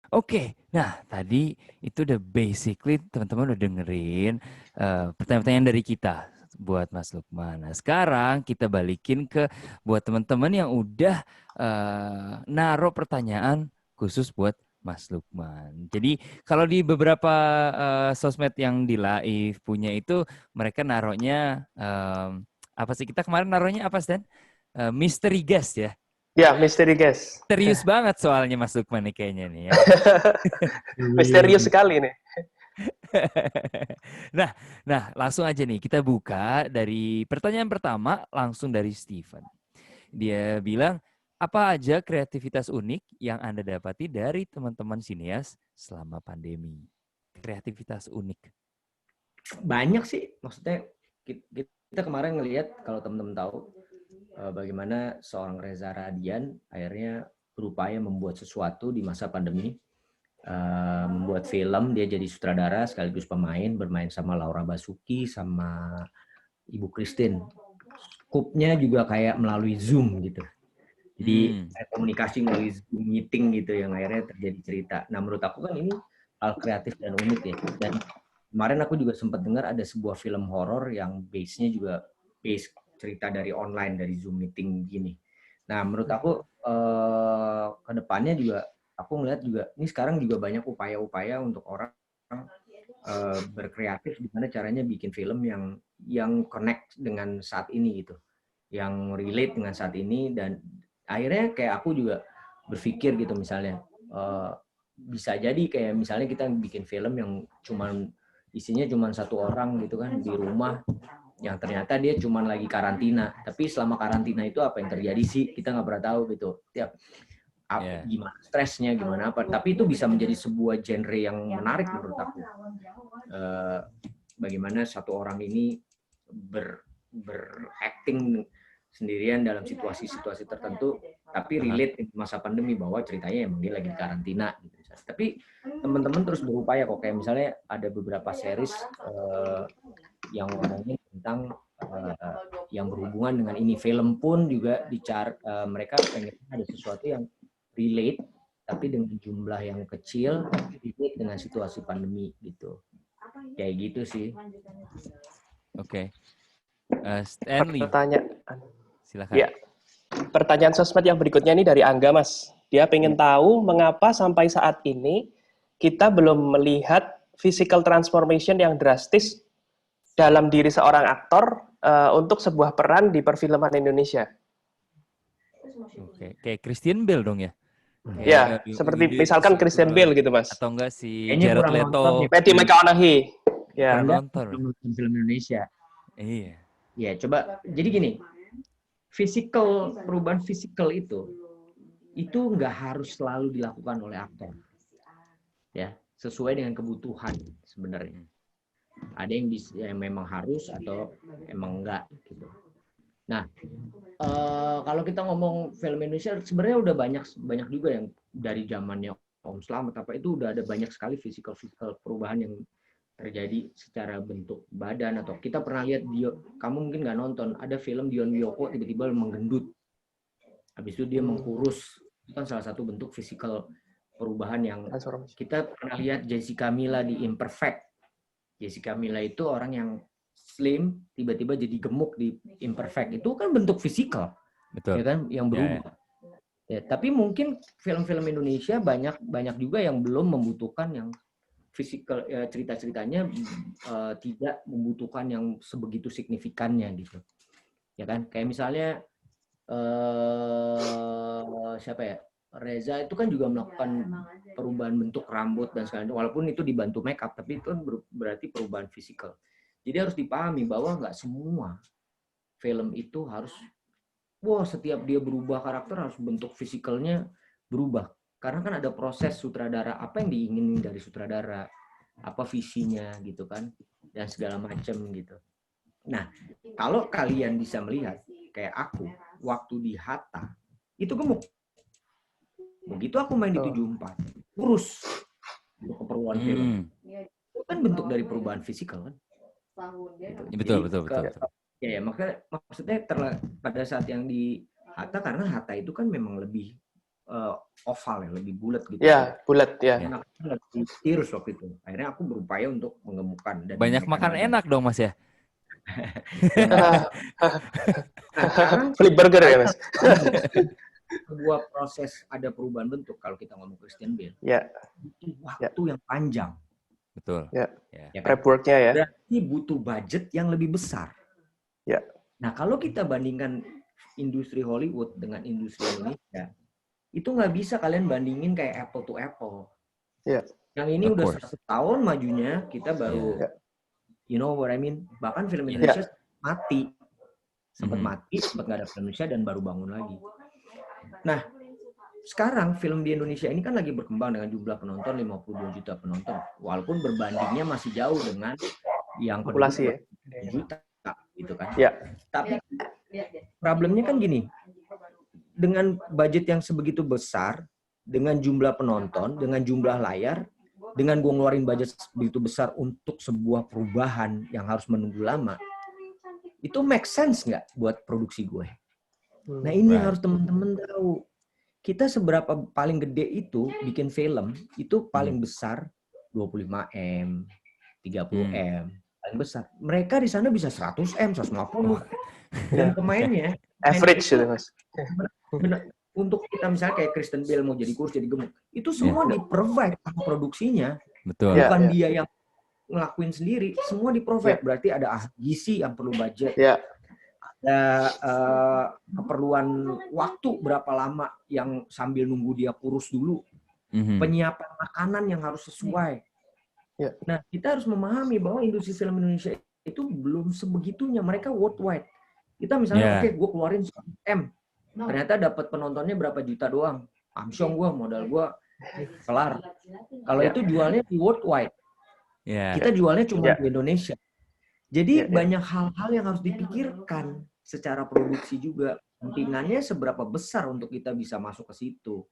Oke, nah tadi itu udah basically teman-teman udah dengerin pertanyaan-pertanyaan dari kita buat Mas Lukman. Nah sekarang kita balikin ke buat teman-teman yang udah naruh pertanyaan khusus buat Mas Lukman. Jadi kalau di beberapa sosmed yang di live punya itu mereka naruhnya apa sih? Kita kemarin naruhnya apa sih, Dan? Mystery guest ya. Ya, misteri guys. Serius banget soalnya Mas Lukman nih kayaknya nih ya. Misterius sekali nih. Nah, nah langsung aja nih kita buka dari pertanyaan pertama langsung dari Steven. Dia bilang, apa aja kreativitas unik yang Anda dapati dari teman-teman sinias selama pandemi? Kreativitas unik. Banyak sih, maksudnya kita kemarin ngelihat kalau teman-teman tahu bagaimana seorang Reza Radian akhirnya berupaya membuat sesuatu di masa pandemi. Membuat film, dia jadi sutradara sekaligus pemain, bermain sama Laura Basuki sama Ibu Christine. Skupnya juga kayak melalui Zoom gitu. Jadi komunikasi melalui Zoom meeting gitu yang akhirnya terjadi cerita. Nah menurut aku kan ini hal kreatif dan unik ya. Dan kemarin aku juga sempat dengar ada sebuah film horor yang base-nya juga base cerita dari online, dari Zoom meeting gini. Nah menurut aku ke depannya juga aku melihat juga ini sekarang juga banyak upaya-upaya untuk orang berkreatif gimana caranya bikin film yang connect dengan saat ini gitu, yang relate dengan saat ini. Dan akhirnya kayak aku juga berpikir gitu misalnya bisa jadi kayak misalnya kita bikin film yang cuman isinya cuman satu orang gitu kan di rumah yang ternyata dia cuman lagi karantina, tapi selama karantina itu apa yang terjadi sih kita nggak pernah tahu gitu. Tiap gimana stresnya, gimana apa, tapi itu bisa menjadi sebuah genre yang menarik menurut aku. Bagaimana satu orang ini beracting sendirian dalam situasi-situasi tertentu, tapi relate di masa pandemi bahwa ceritanya emang dia lagi di karantina gitu. Tapi teman-teman terus berupaya kok, kayak misalnya ada beberapa series yang ngomongin tentang yang berhubungan dengan ini. Film pun juga mereka pengen ada sesuatu yang relate tapi dengan jumlah yang kecil, relate dengan situasi pandemi gitu. Kayak gitu sih. Oke. Stanley. Silakan. Ya. Pertanyaan sosmed yang berikutnya ini dari Angga, Mas. Dia pengen tahu mengapa sampai saat ini kita belum melihat physical transformation yang drastis dalam diri seorang aktor untuk sebuah peran di perfilman Indonesia. Oke, kayak Christian Bale dong ya? Ya, seperti misalkan Christian Bale gitu, Mas. Atau enggak si Kayaknya Jared Leto. Matthew McConaughey. Ya. Kurang nonton. Film Indonesia. Iya. Ya, coba. Jadi gini, perubahan fisikal itu nggak harus selalu dilakukan oleh aktor. Ya, sesuai dengan kebutuhan sebenarnya. Ada yang memang harus atau emang enggak gitu. Nah, kalau kita ngomong film Indonesia sebenarnya udah banyak juga yang dari zamannya Om Slamet apa itu udah ada banyak sekali physical perubahan yang terjadi secara bentuk badan. Atau kita pernah lihat kamu mungkin nggak nonton, ada film Dion Wiyoko tiba-tiba menggendut, habis itu dia mengkurus. Itu kan salah satu bentuk physical perubahan yang kita pernah lihat. Jessica Mila di Imperfect. Jessica Mila itu orang yang slim tiba-tiba jadi gemuk di Imperfect, itu kan bentuk fisikal. Betul. Ya kan yang berubah. Ya, tapi mungkin film-film Indonesia banyak juga yang belum membutuhkan yang fisikal, ya, cerita-ceritanya tidak membutuhkan yang sebegitu signifikannya gitu. Ya kan? Kayak misalnya siapa ya? Reza itu kan juga melakukan perubahan bentuk rambut dan segala macam, walaupun itu dibantu make up, tapi itu kan berarti perubahan fisikal. Jadi harus dipahami bahwa nggak semua film itu harus setiap dia berubah karakter harus bentuk fisikalnya berubah. Karena kan ada proses sutradara, apa yang diinginin dari sutradara, apa visinya gitu kan, dan segala macam gitu. Nah, kalau kalian bisa melihat kayak aku waktu di Hatta itu gemuk. Begitu aku main di 74, kurus untuk keperluan film. Itu kan bentuk dari perubahan fisikal kan. Gitu. Betul. Ya, maksudnya pada saat yang di Hatta, karena Hatta itu kan memang lebih oval ya, lebih bulat gitu. Ya, bulat ya. Enak banget, tirus waktu itu. Akhirnya aku berupaya untuk mengemukkan dan Banyak menaikkan makan badan. enak dong Mas ya. Nah, sekarang Flip burger ya, Mas. sebuah proses ada perubahan bentuk kalau kita ngomong Christian Bale. Ya, Butuh waktu yang panjang. Betul. Ya. Ya. Ya kan? prep work-nya ya. Berarti butuh budget yang lebih besar. Ya. Nah, kalau kita bandingkan industri Hollywood dengan industri Indonesia, itu nggak bisa kalian bandingin kayak apple to apple. Ya. Yang ini Of udah course. 100 tahun majunya, kita baru, Ya. you know what I mean? Bahkan film Indonesia mati. Sempat Mhm. mati, sempat nggak ada film Indonesia dan baru bangun lagi. Nah, sekarang film di Indonesia ini kan lagi berkembang dengan jumlah penonton 52 juta penonton. Walaupun berbandingnya masih jauh dengan yang Populasi ya. 1 juta gitu kan. Ya. Tapi problemnya kan gini. Dengan budget yang sebegitu besar, dengan jumlah penonton, dengan jumlah layar, dengan gue ngeluarin budget begitu besar untuk sebuah perubahan yang harus menunggu lama, itu make sense nggak buat produksi gue? Nah ini yang harus teman-teman tahu. Kita seberapa paling gede itu bikin film, itu paling besar 25M, 30M, paling besar. Mereka di sana bisa 100M, 150. Dan pemainnya Average gitu, Mas. benar, untuk kita misalnya kayak Kristen Bale mau jadi kurus, jadi gemuk, itu semua di-provide sama produksinya. Betul. Bukan dia yang ngelakuin sendiri, semua di-provide. Berarti ada ahli gizi yang perlu budget. Ya. Ada keperluan waktu berapa lama yang sambil nunggu dia kurus dulu. Penyiapan makanan yang harus sesuai. Ya. Nah, kita harus memahami bahwa industri film Indonesia itu belum sebegitunya. Mereka worldwide. Kita misalnya, oke, gue keluarin 100M. Ternyata dapat penontonnya berapa juta doang. Amsyong gue, modal gue kelar. Kalau itu jualnya di worldwide. Kita jualnya cuma di Indonesia. Jadi banyak hal-hal yang harus dipikirkan secara produksi juga. Pentingannya seberapa besar untuk kita bisa masuk ke situ.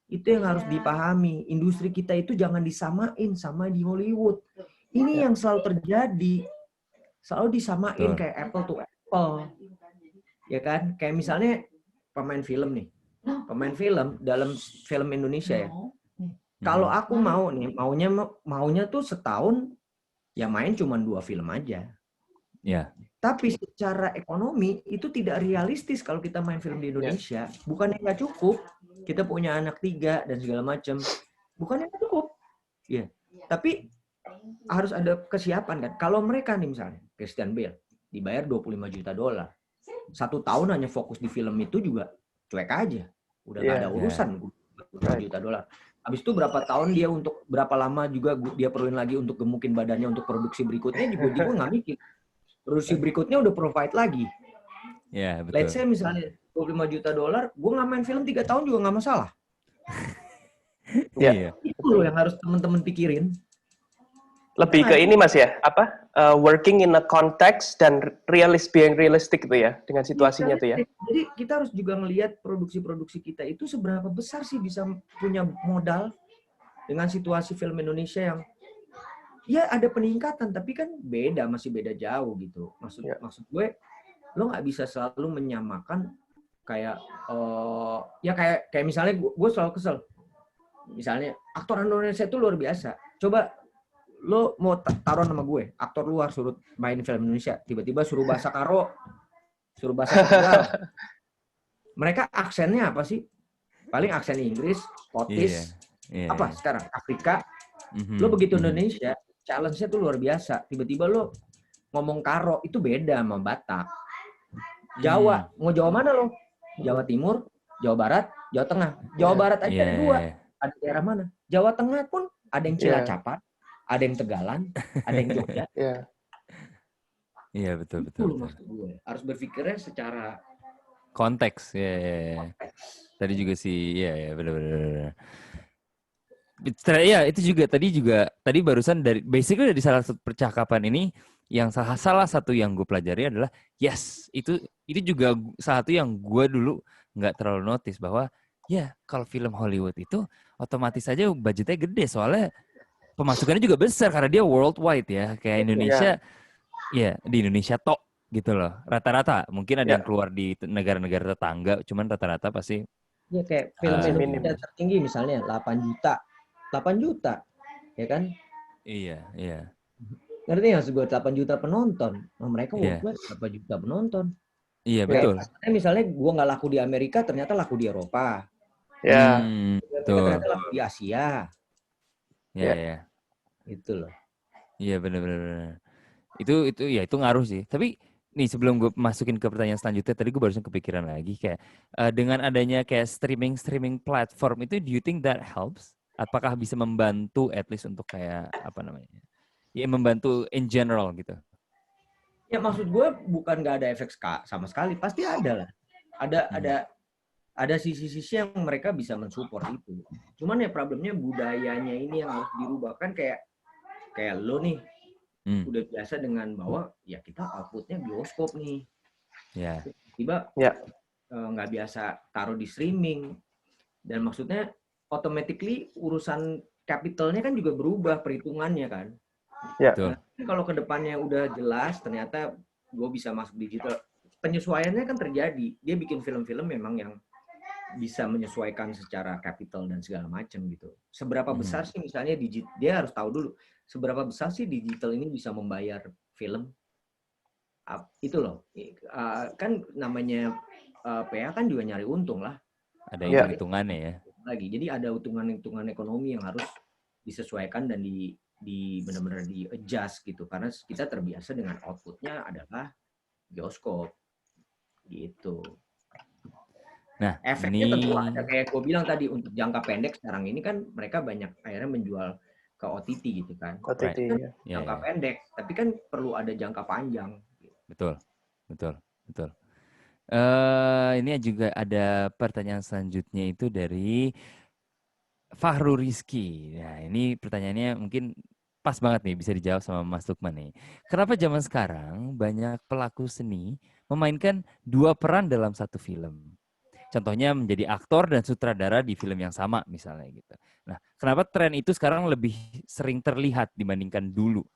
Itu yang harus dipahami. Industri kita itu jangan disamain sama di Hollywood. Ini yang selalu terjadi. Selalu disamain kayak apple to apple. Ya kan? Kayak misalnya pemain film nih. Pemain film dalam film Indonesia ya. Kalau aku mau nih, maunya tuh setahun ya main cuma 2 film aja. Ya. Tapi secara ekonomi itu tidak realistis kalau kita main film di Indonesia. Bukannya nggak cukup, kita punya anak 3 dan segala macam. Bukannya nggak cukup. Ya. Tapi harus ada kesiapan kan. Kalau mereka nih misalnya, Christian Bale, dibayar $25 juta. 1 tahun hanya fokus di film itu juga cuek aja. Udah nggak ada urusan $25 juta. Habis itu berapa tahun dia untuk berapa lama juga dia perluin lagi untuk gemukin badannya untuk produksi berikutnya juga dia nggak mikir. Produksi berikutnya udah provide lagi. Ya, betul. Let's say misalnya $25 juta, gue nggak main film 3 tahun juga nggak masalah. Iya. Itu loh yang harus teman-teman pikirin. Lebih ke ini Mas ya, working in a context dan being realistic itu ya, dengan situasinya tuh ya. Jadi kita harus juga ngelihat produksi-produksi kita itu seberapa besar sih bisa punya modal dengan situasi film Indonesia yang ya ada peningkatan, tapi kan masih beda jauh gitu. Maksud gue, lo nggak bisa selalu menyamakan kayak ya kayak misalnya gue selalu kesel. Misalnya aktor Indonesia itu luar biasa. Coba lo mau taruh nama gue, aktor luar suruh main film Indonesia, tiba-tiba suruh bahasa Karo, suruh bahasa Portugal. Mereka aksennya apa sih? Paling aksen Inggris, Scottish, apa sekarang? Afrika. Lo begitu Indonesia, challenge-nya tuh luar biasa. Tiba-tiba lo ngomong Karo, itu beda sama Batak. Jawa, mau Jawa mana lo? Jawa Timur, Jawa Barat, Jawa Tengah. Jawa Barat aja ada 2. Ada daerah mana? Jawa Tengah pun ada yang Cilacapat, ada yang Tegalan, ada yang Jogja. Iya, betul. Maksud gue. Harus berpikirnya secara konteks. Ya. Tadi juga sih, ya benar. Ya, itu juga tadi barusan basically dari salah satu percakapan ini yang salah satu yang gue pelajari adalah itu juga salah satu yang gue dulu nggak terlalu notice bahwa ya kalau film Hollywood itu otomatis aja budgetnya gede soalnya pemasukannya juga besar karena dia worldwide ya, kayak Indonesia ya di Indonesia tok gitu loh rata-rata, mungkin ada yang keluar di negara-negara tetangga, cuman rata-rata pasti Ya kayak film-film minim. kita tertinggi misalnya 8 juta. 8 juta, ya kan? Iya, iya, Ngerti nggak? Gue 8 juta penonton. Nah, mereka iya, worldwide 8 juta penonton. iya Ya. betul. Misalnya gue nggak laku di Amerika, ternyata laku di Eropa. Ya, Mereka Betul. ternyata laku di Asia. Ya, Ya. ya. Itu loh. Iya benar-benar. Itu ya itu ngaruh sih. Tapi nih sebelum gue masukin ke pertanyaan selanjutnya, tadi gue barusan kepikiran lagi kayak dengan adanya kayak streaming platform itu, do you think that helps? Apakah bisa membantu at least untuk kayak apa namanya? Ya membantu in general gitu. Ya maksud gue bukan nggak ada efek sama sekali, pasti ada lah. Ada sisi-sisi yang mereka bisa mensupport itu. Cuman ya problemnya budayanya ini yang harus dirubah, kan kayak lo nih udah biasa dengan bahwa ya kita outputnya bioskop nih. Ya. Tiba ya, nggak biasa taruh di streaming, dan maksudnya automatically urusan capitalnya kan juga berubah perhitungannya kan. ya, Betul. Kalau kedepannya udah jelas ternyata gue bisa masuk digital, penyesuaiannya kan terjadi. Dia bikin film-film memang yang bisa menyesuaikan secara capital dan segala macam gitu. Seberapa besar sih misalnya dia harus tahu dulu seberapa besar sih digital ini bisa membayar film. Itu loh. Kan namanya PA kan juga nyari untung lah. Ada Ya. hitung-hitungannya ya. Lagi. Jadi ada hitungan-hitungan ekonomi yang harus disesuaikan dan di benar-benar di adjust gitu, karena kita terbiasa dengan outputnya adalah bioskop gitu. Nah, Efeknya ini tentu ada, kayak gue bilang tadi, untuk jangka pendek sekarang ini kan mereka banyak akhirnya menjual ke OTT gitu kan. OTT. Kan Ya. jangka pendek, tapi kan perlu ada jangka panjang. betul. Ini juga ada pertanyaan selanjutnya itu dari Fahru Rizky. Nah, ini pertanyaannya mungkin pas banget nih, bisa dijawab sama Mas Lukman nih. Kenapa zaman sekarang banyak pelaku seni memainkan dua peran dalam satu film? Contohnya menjadi aktor dan sutradara di film yang sama misalnya gitu. Nah, kenapa tren itu sekarang lebih sering terlihat dibandingkan dulu?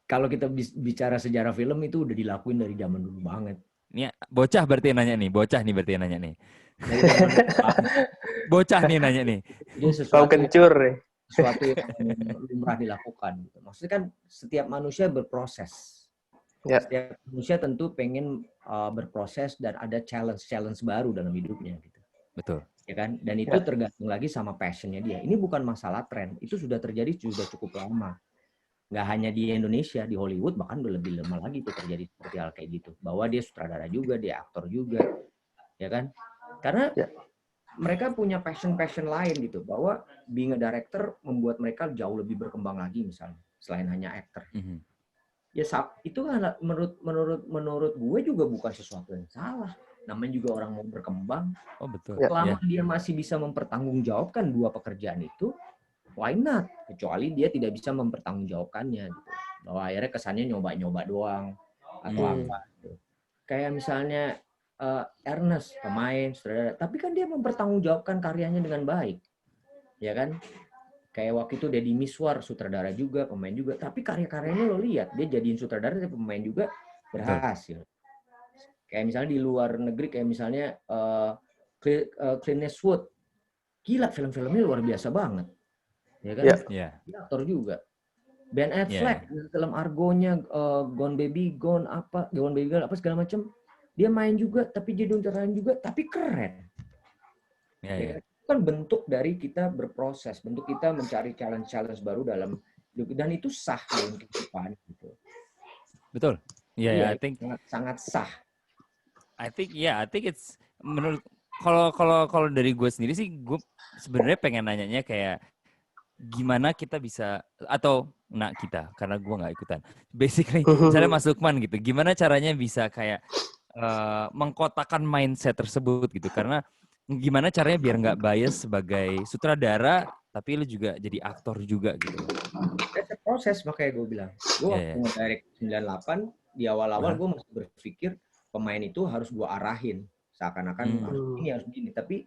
Kalau kita bicara sejarah film itu udah dilakuin dari zaman dulu banget. Ini bocah berarti yang nanya nih, bocah nih berarti yang nanya nih. Dari zaman dulu banget. Bocah nih nanya nih. Bau Jadi sesuatu kencur. yang lumrah dilakukan. Maksudnya kan setiap manusia berproses. Ya. Setiap manusia tentu pengen berproses dan ada challenge baru dalam hidupnya gitu. Betul. Ya kan? Dan itu tergantung lagi sama passionnya dia. Ini bukan masalah tren, itu sudah terjadi sudah cukup lama. Nggak hanya di Indonesia, di Hollywood bahkan udah lebih lama lagi itu terjadi seperti hal kayak gitu. Bahwa dia sutradara juga, dia aktor juga, ya kan? Karena mereka punya passion lain gitu. Bahwa being a director membuat mereka jauh lebih berkembang lagi misalnya, selain hanya actor. Ya itu kan menurut gue juga bukan sesuatu yang salah. Namanya juga orang mau berkembang. Oh betul. Selama dia masih bisa mempertanggungjawabkan dua pekerjaan itu, why not? Kecuali dia tidak bisa mempertanggungjawabkannya gitu. Bahwa akhirnya kesannya nyoba-nyoba doang atau apa gitu. Kayak misalnya Ernest, pemain, sutradara, tapi kan dia mempertanggungjawabkan karyanya dengan baik. Ya kan? Kayak waktu itu Deddy Miswar, sutradara juga, pemain juga, tapi karya-karyanya lo lihat, dia jadiin sutradara dan pemain juga berhasil. Kayak misalnya di luar negeri, kayak misalnya Clint Eastwood, gila film-filmnya luar biasa banget. Ya kan? Dia aktor juga. Ben Affleck, film Argo-nya, Gone Baby Gone apa segala macam, dia main juga, tapi jadi sutradara juga, tapi keren. Ya, kan bentuk dari kita berproses, bentuk kita mencari challenge baru dalam hidup, dan itu sah dalam kehidupan gitu. Betul. I think sangat sah. I think it's menurut kalau dari gue sendiri sih, gue sebenarnya pengen nanyanya kayak gimana kita bisa, atau kita karena gue nggak ikutan. Basically, misalnya Mas Lukman gitu, gimana caranya bisa kayak mengkotakkan mindset tersebut gitu, karena gimana caranya biar nggak bias sebagai sutradara, tapi lu juga jadi aktor juga gitu. Itu proses, makanya gue bilang. Gue waktu ngedirect 98, di awal-awal gue masih berpikir pemain itu harus gue arahin. Seakan-akan harus begini, tapi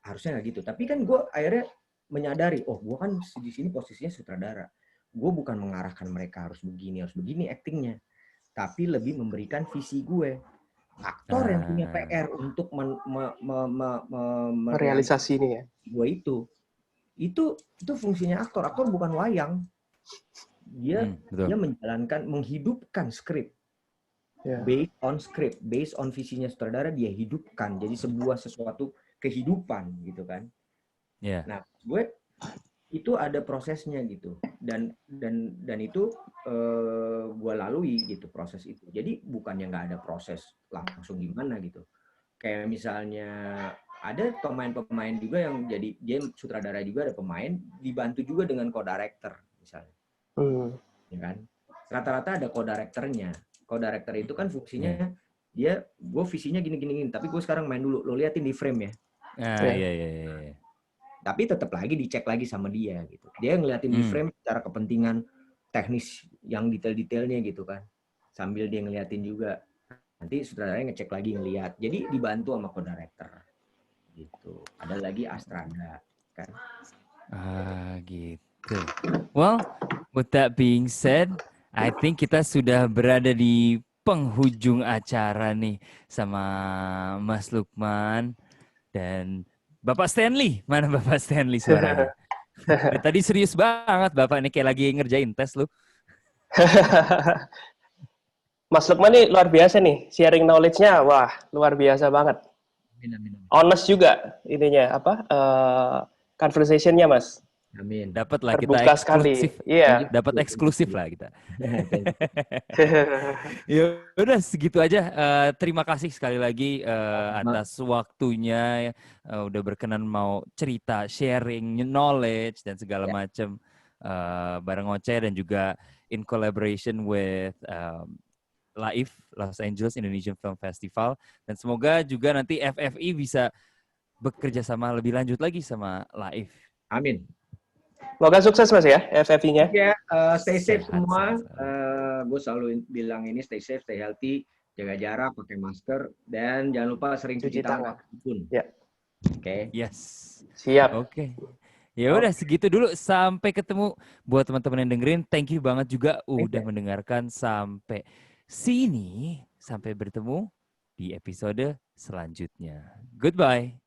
harusnya nggak gitu. Tapi kan gue akhirnya menyadari, gue kan di sini posisinya sutradara. Gue bukan mengarahkan mereka harus begini actingnya. Tapi lebih memberikan visi gue. Aktor yang punya PR untuk Realisasi ini ya. gua itu fungsinya aktor. Aktor bukan wayang. Dia betul. menjalankan, menghidupkan skrip. Ya. Based on script, based on visinya sutradara, dia hidupkan jadi sesuatu kehidupan gitu kan. Yeah. Nah, gue itu ada prosesnya gitu, dan itu gue lalui gitu proses itu. Jadi bukannya nggak ada proses langsung gimana gitu. Kayak misalnya ada pemain-pemain juga yang jadi dia sutradara juga, ada pemain dibantu juga dengan co-director misalnya. Ya kan? Rata-rata ada co-directornya. Co-director itu kan fungsinya gue visinya gini, tapi gue sekarang main dulu, lo liatin di frame ya. Iya. Tapi tetap lagi dicek lagi sama dia gitu. Dia ngeliatin di frame secara kepentingan teknis yang detail-detailnya gitu kan. Sambil dia ngeliatin juga. Nanti sutradaranya ngecek lagi, ngeliat. Jadi dibantu sama co-director. Gitu. Ada lagi Astrada kan. Gitu. Well, with that being said, I think kita sudah berada di penghujung acara nih sama Mas Lukman dan Bapak Stanley. Mana Bapak Stanley suaranya? Tadi serius banget Bapak ini kayak lagi ngerjain tes lu. Mas Lukman nih luar biasa nih, sharing knowledge-nya, wah luar biasa banget. Amin. Honest juga ininya conversation-nya Mas. Amin. Dapat lah kita Terbuka eksklusif. sekali. Iya. Dapat eksklusif lah kita. Ya udah segitu aja. Terima kasih sekali lagi atas waktunya. Udah berkenan mau cerita, sharing knowledge dan segala macam bareng Oce, dan juga in collaboration with LAIF, Los Angeles Indonesian Film Festival. Dan semoga juga nanti FFI bisa bekerja sama lebih lanjut lagi sama LAIF. Amin. Semoga sukses Mas ya, FFI-nya. Ya, stay safe semua. Sehat. Gue selalu bilang ini, stay safe, stay healthy, jaga jarak, pakai masker, dan jangan lupa sering cuci tangan. Ya. Oke. Yes. Siap. Oke. Ya udah segitu dulu, sampai ketemu buat teman-teman yang dengerin. Thank you banget juga udah mendengarkan sampai sini. Sampai bertemu di episode selanjutnya. Goodbye.